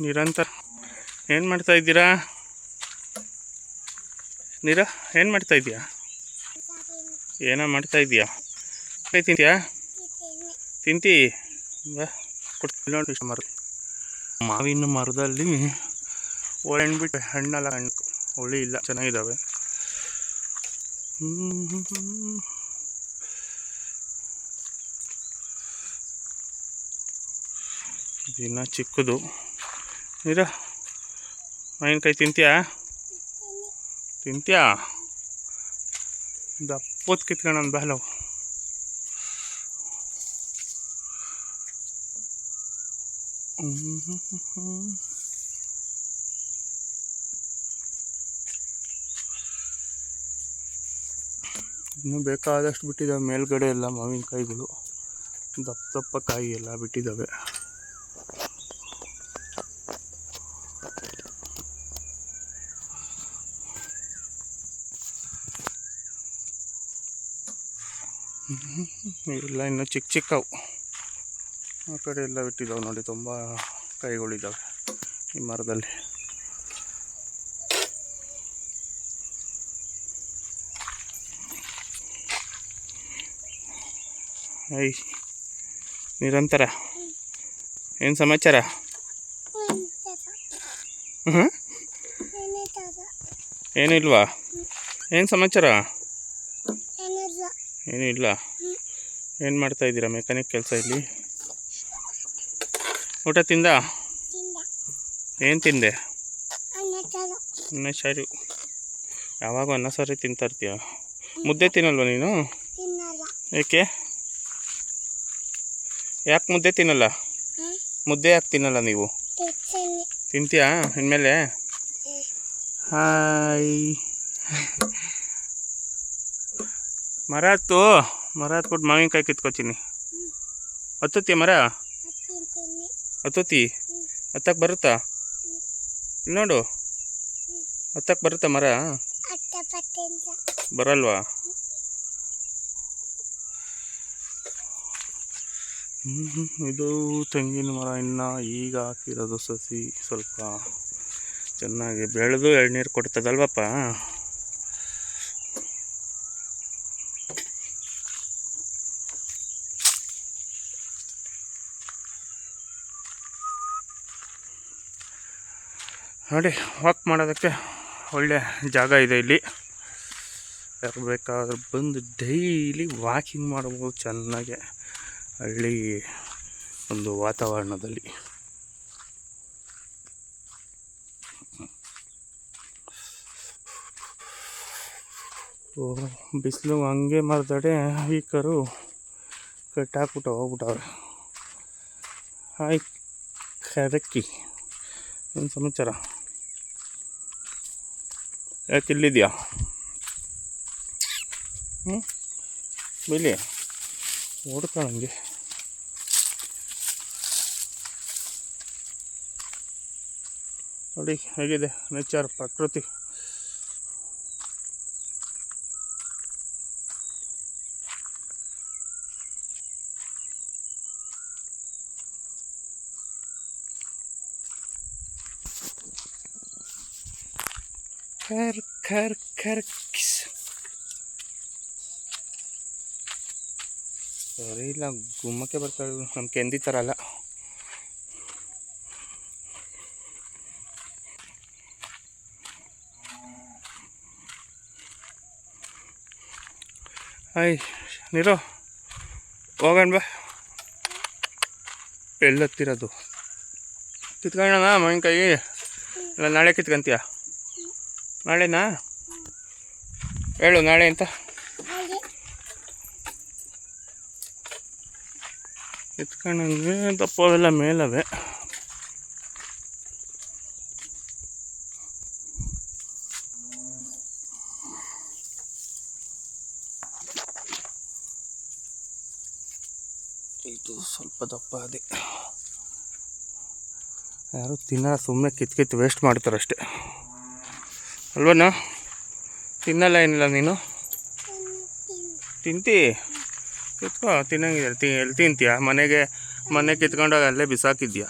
ನಿರಂತರ ಏನು ಮಾಡ್ತಾಯಿದ್ದೀರಾ? ಏನು ಮಾಡ್ತಾಯಿದ್ದೀಯಾ? ಏನೋ ಮಾಡ್ತಾಯಿದ್ದೀಯಾ? ತಿಂತೀಯಾ? ತಿಂತಿ ಬಾ ಕೊಡ್ತೀನಿ ನೋಡಿ. ಮರ ಮಾವಿನ ಮರದಲ್ಲಿ ಹಣ್ಬಿಟ್ಟು ಹಣ್ಣೆಲ್ಲ ಹಣ್ಣು ಒಳ್ಳೆ ಇಲ್ಲ, ಚೆನ್ನಾಗಿದ್ದಾವೆ. ದಿನ ಚಿಕ್ಕದು. ಮಾವಿನಕಾಯಿ ತಿಂತೀಯಾ? ದಪ್ಪತ್ತು ಕಿತ್ಕೊಂಡು ಬಾಲವು. ಇನ್ನೂ ಬೇಕಾದಷ್ಟು ಬಿಟ್ಟಿದ್ದಾವೆ ಮೇಲ್ಗಡೆ ಎಲ್ಲ ಮಾವಿನಕಾಯಿಗಳು, ದಪ್ಪ ಕಾಯಿ ಎಲ್ಲ ಬಿಟ್ಟಿದ್ದಾವೆ. ಇವೆಲ್ಲ ಇನ್ನೂ ಚಿಕ್ಕವು, ಆ ಕಡೆ ಎಲ್ಲ ಬಿಟ್ಟಿದ್ದಾವೆ ನೋಡಿ. ತುಂಬ ಕಾಯಿಗಳಿದ್ದಾವೆ ಈ ಮರದಲ್ಲಿ. ನಿರಂತರ ಏನು ಸಮಾಚಾರ? ಏನೂ ಇಲ್ವಾ? ಏನು ಸಮಾಚಾರ? ಏನೂ ಇಲ್ಲ. ಏನು ಮಾಡ್ತಾಯಿದ್ದೀರಾ? ಮೆಕ್ಯಾನಿಕ್ ಕೆಲಸ ಇಲ್ಲಿ. ಊಟ ತಿಂದ? ಏನು ತಿಂದೆ? ಅನ್ನ ಸಾರು. ಯಾವಾಗ ಅನ್ನ ಸಾರು ತಿಂತಾ ಇರ್ತೀಯ? ಮುದ್ದೆ ತಿನ್ನಲ್ವ ನೀನು? ಯಾಕೆ ಮುದ್ದೆ ತಿನ್ನಲ್ಲ? ಮುದ್ದೆ ಯಾಕೆ ತಿನ್ನಲ್ಲ ನೀವು? ತಿಂತೀಯಾ ಇನ್ಮೇಲೆ? ಹಾಯ್. ಮರ ಹತ್ಬಿಟ್ಟು ಮಾವಿನಕಾಯಿ ಕಿತ್ಕೊತೀನಿ. ಹತ್ತುತ್ತೀಯ ಮರ? ಹತ್ತಕ್ಕೆ ಬರುತ್ತಾ? ನೋಡು, ಹತ್ತಕ್ಕೆ ಬರುತ್ತಾ ಮರ? ಬರಲ್ವಾ? ಇದು ತೆಂಗಿನ ಮರ ಇನ್ನು ಈಗ ಹಾಕಿರೋದು ಸಸಿ. ಸ್ವಲ್ಪ ಚೆನ್ನಾಗಿ ಬೆಳೆದು ಎಳ್ನೀರು ಕೊಡ್ತದಲ್ವಪ್ಪ. ನೋಡಿ, ವಾಕ್ ಮಾಡೋದಕ್ಕೆ ಒಳ್ಳೆ ಜಾಗ ಇದೆ ಇಲ್ಲಿ. ಯಾರು ಬೇಕಾದ್ರೂ ಬಂದು ಡೈಲಿ ವಾಕಿಂಗ್ ಮಾಡ್ಬೋದು ಚೆನ್ನಾಗೆ ಹಳ್ಳಿ ಒಂದು ವಾತಾವರಣದಲ್ಲಿ. ಬಿಸಿಲು ಹಂಗೆ ಮಾಡ್ದಡೆ ಈ ಕರು ಕಟ್ಟಾಕ್ಬಿಟ್ಟು ಹೋಗ್ಬಿಟ್ಟವ್ರೆ. ಹಾಯ್ ಕರಕ್ಕಿ, ಏನು ಸಮಾಚಾರ? ಯಾಕೆ ಇಲ್ಲಿದೆಯಾ? ಬಿಲಿ ಓಡ್ಕೊಳ್ಳಂಗೆ. ನೋಡಿ ಹೇಗಿದೆ ನೇಚರ್, ಪ್ರಕೃತಿ. ಕರ್ ಕಿಸ್. ಸರಿ ಇಲ್ಲ, ಗುಮ್ಮಕ್ಕೆ ಬರ್ತಾಳೆ ನಮ್ಮ ಕೆಂದಿ ಥರ ಅಲ್ಲ. ಹಾಯ್ ನೀರು, ಹೋಗೋಣ ಬಾ. ಎಲ್ಲತ್ತಿರೋದು ಕಿತ್ಕೊಳ್ಳೋಣ ಮಾವಿನಕಾಯಿ? ಇಲ್ಲ ನಾಳೆ ಕಿತ್ಕೊಂತೀಯ? ನಾಳೆನಾ? ಹೇಳು ನಾಳೆ ಅಂತ. ಕಿತ್ಕೊಂಡಂಗೆ ದಪ್ಪವೆಲ್ಲ ಮೇಲವೆ. ಇದು ಸ್ವಲ್ಪ ದಪ್ಪ ಅದೇ. ಯಾರು ತಿನ್ನಲ್ಲ, ಸುಮ್ಮನೆ ಕಿತ್ತು ವೇಸ್ಟ್ ಮಾಡ್ತಾರಷ್ಟೆ ಅಲ್ವನಾ? ತಿನ್ನಲ್ಲ ಏನಿಲ್ಲ ನೀನು? ತಿಂತಿ? ಕಿತ್ಕೋ, ತಿನ್ನಂಗಿಲ್ಲ. ಎಲ್ಲಿ ತಿಂತೀಯ? ಮನೆ ಕಿತ್ಕೊಂಡೋಗಿ ಅಲ್ಲೇ ಬಿಸಾಕಿದ್ಯಾ?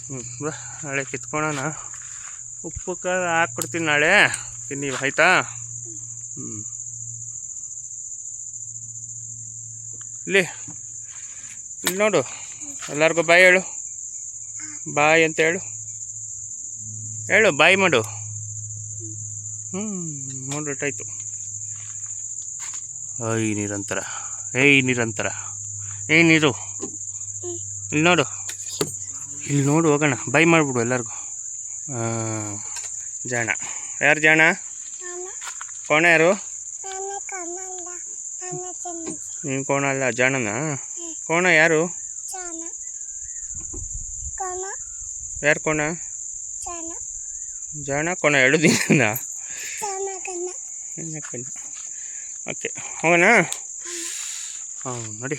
ಬಾ ನಾಳೆ ಕಿತ್ಕೊಳ್ಳೋಣ. ಉಪ್ಪು ಖಾರ ಹಾಕ್ಕೊಡ್ತೀನಿ ನಾಳೆ ತಿನ್ನಿ ಆಯಿತಾ. ಇಲ್ಲಿ ನೋಡು, ಎಲ್ಲರಿಗೂ ಬಾಯ್ ಹೇಳು. ಬಾಯ್ ಅಂತ ಹೇಳು ಬಾಯ್ ಮಾಡು. ನೋಡ್ಬಿಟ್ಟಾಯ್ತು. ನಿರಂತರ ನಿರಂತರ ನೀರು ಇಲ್ಲಿ ನೋಡು ಹೋಗೋಣ. ಬಾಯ್ ಮಾಡಿಬಿಡು ಎಲ್ಲರಿಗೂ. ಜಾಣ ಯಾರು? ಜಾಣ ಕೋಣ ಯಾರು? ನೀನು ಕೋಣ ಅಲ್ಲ, ಜಾಣನಾ? ಕೋಣ ಯಾರು? ಯಾರು ಕೋಣ? ಜಾಣ ಕೋಣ ಎರಡು ದಿನ. ಓಕೆ ಹೋಗೋಣ. ನೋಡಿ